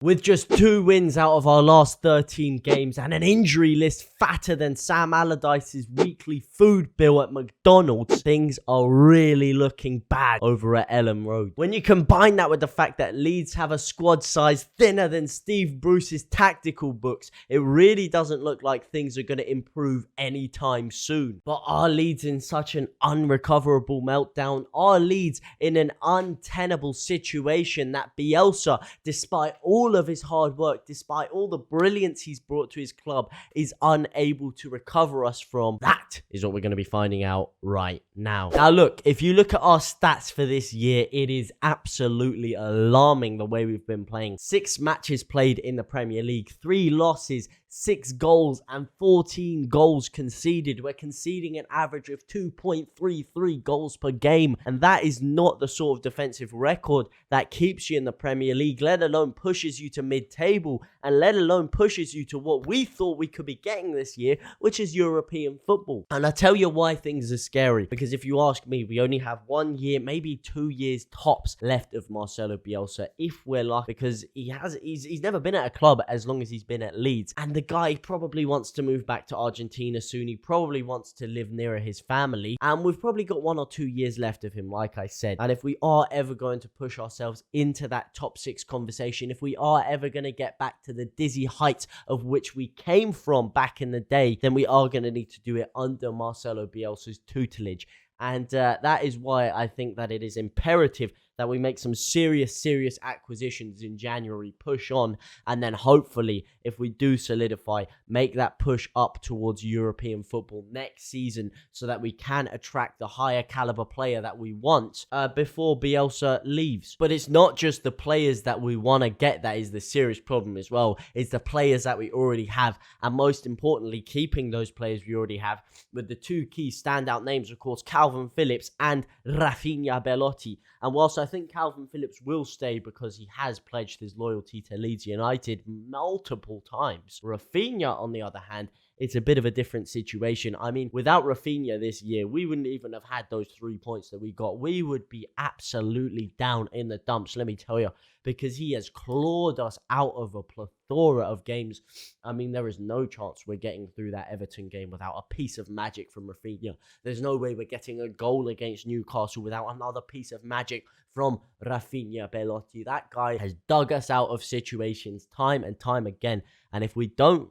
With just 2 wins out of our last 13 games and an injury list fatter than Sam Allardyce's weekly food bill at McDonald's, things are really looking bad over at Ellen Road. When you combine that with the fact that Leeds have a squad size thinner than Steve Bruce's tactical books, it really doesn't look like things are going to improve anytime soon. But are Leeds in such an unrecoverable meltdown? Are Leeds in an untenable situation that Bielsa, despite all of his hard work, despite all the brilliance he's brought to his club, is unable to recover us from? That is what we're going to be finding out right now. Now look, if you look at our stats for this year, it is absolutely alarming the way we've been playing. 6 matches played in the Premier League, 3 losses, 6 goals and 14 goals conceded. We're conceding an average of 2.33 goals per game, and that is not the sort of defensive record that keeps you in the Premier League, let alone pushes you to mid-table, and let alone pushes you to what we thought we could be getting this year, which is European football. And I tell you why things are scary, because if you ask me, we only have 1 year, maybe 2 years tops left of Marcelo Bielsa, if we're lucky, because he's never been at a club as long as he's been at Leeds, and the guy probably wants to move back to Argentina soon. He probably wants to live nearer his family, and we've probably got 1 or 2 years left of him, like I said. And if we are ever going to push ourselves into that top 6 conversation, if we are ever going to get back to the dizzy heights of which we came from back in the day, then we are going to need to do it under Marcelo Bielsa's tutelage. And that is why I think that it is imperative that we make some serious acquisitions in January, push on, and then hopefully, if we do solidify, make that push up towards European football next season so that we can attract the higher caliber player that we want before Bielsa leaves. But it's not just the players that we want to get that is the serious problem as well. It's the players that we already have, and most importantly, keeping those players we already have, with the 2 key standout names, of course, Calvin Phillips and RAPHINHA Belotti. And whilst I think Calvin Phillips will stay because he has pledged his loyalty to Leeds United multiple times, RAPHINHA, on the other hand, it's a bit of a different situation. I mean, without RAPHINHA this year, we wouldn't even have had those 3 points that we got. We would be absolutely down in the dumps, let me tell you, because he has clawed us out of a plethora of games. I mean, there is no chance we're getting through that Everton game without a piece of magic from RAPHINHA. There's no way we're getting a goal against Newcastle without another piece of magic from RAPHINHA Belotti. That guy has dug us out of situations time and time again. And if we don't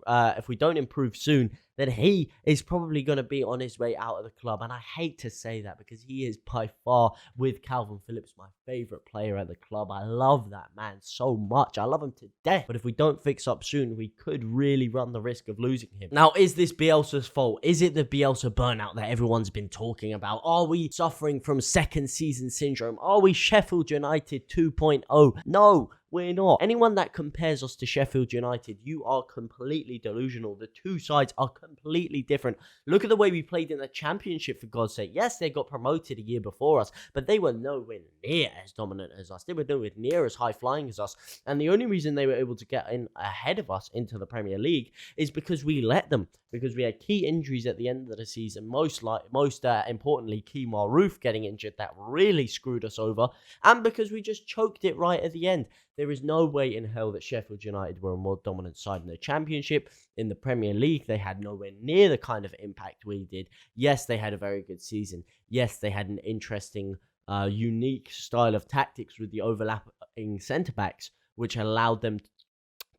improve soon, then he is probably going to be on his way out of the club. And I hate to say that because he is by far, with Calvin Phillips, my favourite player at the club. I love that man so much. I love him to death. But if we don't fix up soon, we could really run the risk of losing him. Now, is this Bielsa's fault? Is it the Bielsa burnout that everyone's been talking about? Are we suffering from second season syndrome? Are we Sheffield United 2.0? No. We're not. Anyone that compares us to Sheffield United, you are completely delusional. The 2 sides are completely different. Look at the way we played in the Championship, for God's sake. Yes, they got promoted a year before us, but they were nowhere near as dominant as us. They were nowhere near as high-flying as us. And the only reason they were able to get in ahead of us into the Premier League is because we let them. Because we had key injuries at the end of the season. Most importantly, Kemar Roof getting injured. That really screwed us over. And because we just choked it right at the end. There is no way in hell that Sheffield United were a more dominant side in the Championship. In the Premier League, they had nowhere near the kind of impact we did. Yes, they had a very good season. Yes, they had an interesting, unique style of tactics with the overlapping centre-backs, which allowed them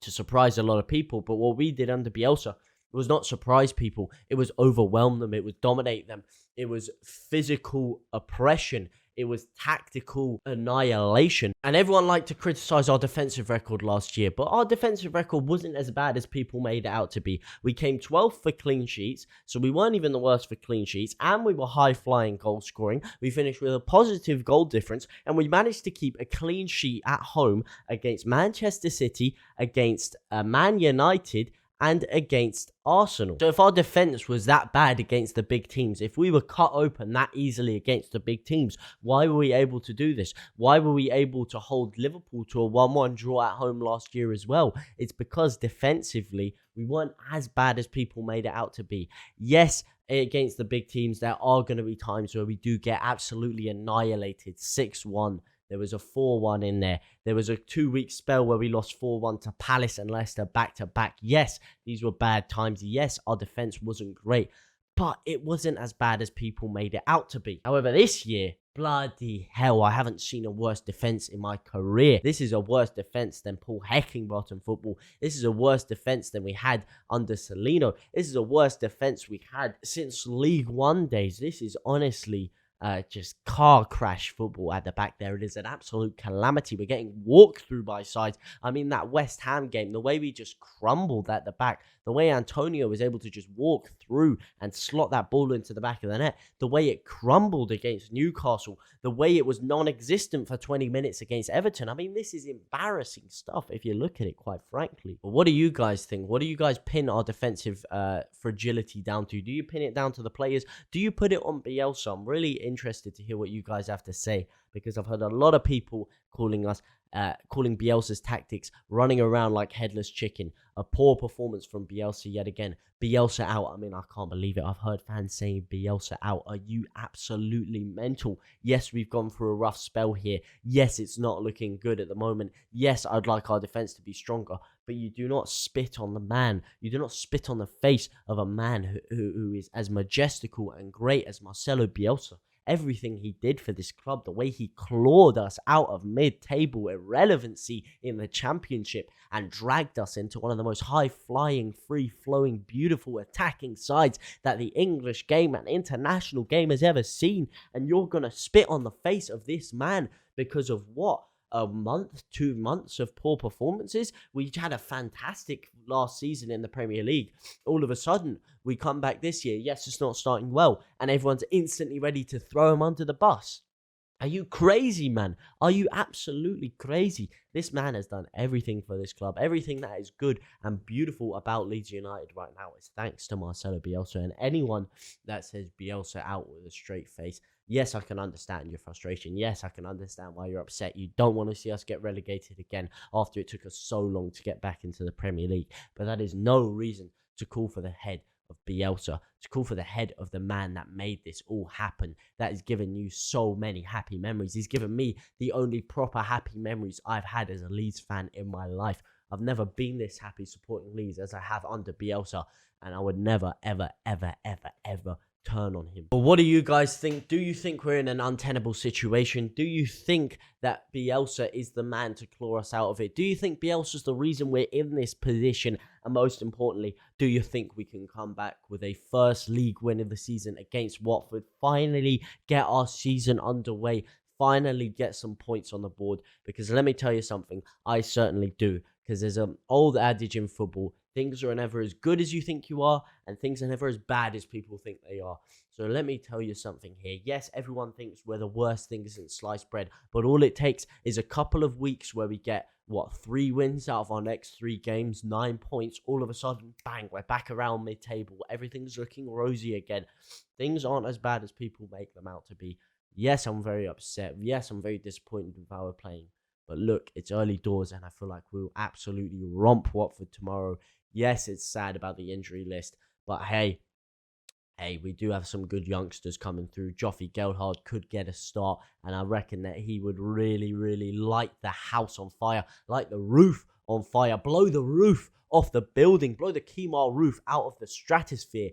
to surprise a lot of people. But what we did under Bielsa was not surprise people. It was overwhelm them. It was dominate them. It was physical oppression. It was tactical annihilation. And everyone liked to criticize our defensive record last year, but our defensive record wasn't as bad as people made it out to be. We came 12th for clean sheets, so we weren't even the worst for clean sheets, and we were high-flying goal scoring. We finished with a positive goal difference, and we managed to keep a clean sheet at home against Manchester City, against Man United, and against Arsenal. So if our defense was that bad against the big teams, if we were cut open that easily against the big teams, why were we able to do this? Why were we able to hold Liverpool to a 1-1 draw at home last year as well? It's because defensively, we weren't as bad as people made it out to be. Yes, against the big teams, there are going to be times where we do get absolutely annihilated 6-1, There was a 4-1 in there. There was a 2-week spell where we lost 4-1 to Palace and Leicester back-to-back. Yes, these were bad times. Yes, our defense wasn't great, but it wasn't as bad as people made it out to be. However, this year, bloody hell, I haven't seen a worse defense in my career. This is a worse defense than Paul Heckingbottom football. This is a worse defense than we had under Salino. This is a worse defense we had since League One days. This is honestly just car crash football at the back there. It is an absolute calamity. We're getting walked through by sides. I mean, that West Ham game, the way we just crumbled at the back, the way Antonio was able to just walk through and slot that ball into the back of the net, the way it crumbled against Newcastle, the way it was non-existent for 20 minutes against Everton. I mean, this is embarrassing stuff if you look at it, quite frankly. But what do you guys think? What do you guys pin our defensive fragility down to? Do you pin it down to the players? Do you put it on Bielsa? I'm really interested to hear what you guys have to say, because I've heard a lot of people calling Bielsa's tactics running around like headless chicken. A poor performance from Bielsa yet again. Bielsa out. I mean, I can't believe it. I've heard fans saying Bielsa out. Are you absolutely mental? Yes, we've gone through a rough spell here. Yes, it's not looking good at the moment. Yes, I'd like our defense to be stronger, but you do not spit on the man. You do not spit on the face of a man who is as majestical and great as Marcelo Bielsa. Everything he did for this club, the way he clawed us out of mid-table irrelevancy in the Championship and dragged us into one of the most high-flying, free-flowing, beautiful attacking sides that the English game and international game has ever seen. And you're going to spit on the face of this man because of what? A month, 2 months of poor performances. We had a fantastic last season in the Premier League. All of a sudden, we come back this year. Yes, it's not starting well, and everyone's instantly ready to throw him under the bus. Are you crazy, man? Are you absolutely crazy? This man has done everything for this club. Everything that is good and beautiful about Leeds United right now is thanks to Marcelo Bielsa. And anyone that says Bielsa out with a straight face, yes, I can understand your frustration. Yes, I can understand why you're upset. You don't want to see us get relegated again after it took us so long to get back into the Premier League. But that is no reason to call for the head of Bielsa, to call for the head of the man that made this all happen, that has given you so many happy memories. He's given me the only proper happy memories I've had as a Leeds fan in my life. I've never been this happy supporting Leeds as I have under Bielsa, and I would never, ever, ever, ever, ever turn on him. But what do you guys think? Do you think we're in an untenable situation? Do you think that Bielsa is the man to claw us out of it? Do you think Bielsa's the reason we're in this position? And most importantly, do you think we can come back with a first league win of the season against Watford? Finally get our season underway. Finally get some points on the board. Because let me tell you something, I certainly do. Because there's an old adage in football: things are never as good as you think you are, and things are never as bad as people think they are. So let me tell you something here. Yes, everyone thinks we're the worst things in sliced bread, but all it takes is a couple of weeks where we get, 3 wins out of our next 3 games, 9 points. All of a sudden, bang, we're back around mid-table. Everything's looking rosy again. Things aren't as bad as people make them out to be. Yes, I'm very upset. Yes, I'm very disappointed with how we're playing. But look, it's early doors, and I feel like we'll absolutely romp Watford tomorrow. Yes, it's sad about the injury list, but hey, we do have some good youngsters coming through. Joffrey Gelhardt could get a start, and I reckon that he would really, really light the house on fire, light the roof on fire, blow the roof off the building, blow the Kemar roof out of the stratosphere,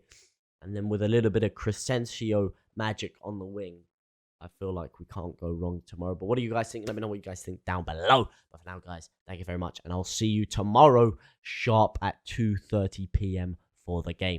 and then with a little bit of Crescencio magic on the wing, I feel like we can't go wrong tomorrow. But what do you guys think? Let me know what you guys think down below. But for now, guys, thank you very much. And I'll see you tomorrow sharp at 2:30 p.m. for the game.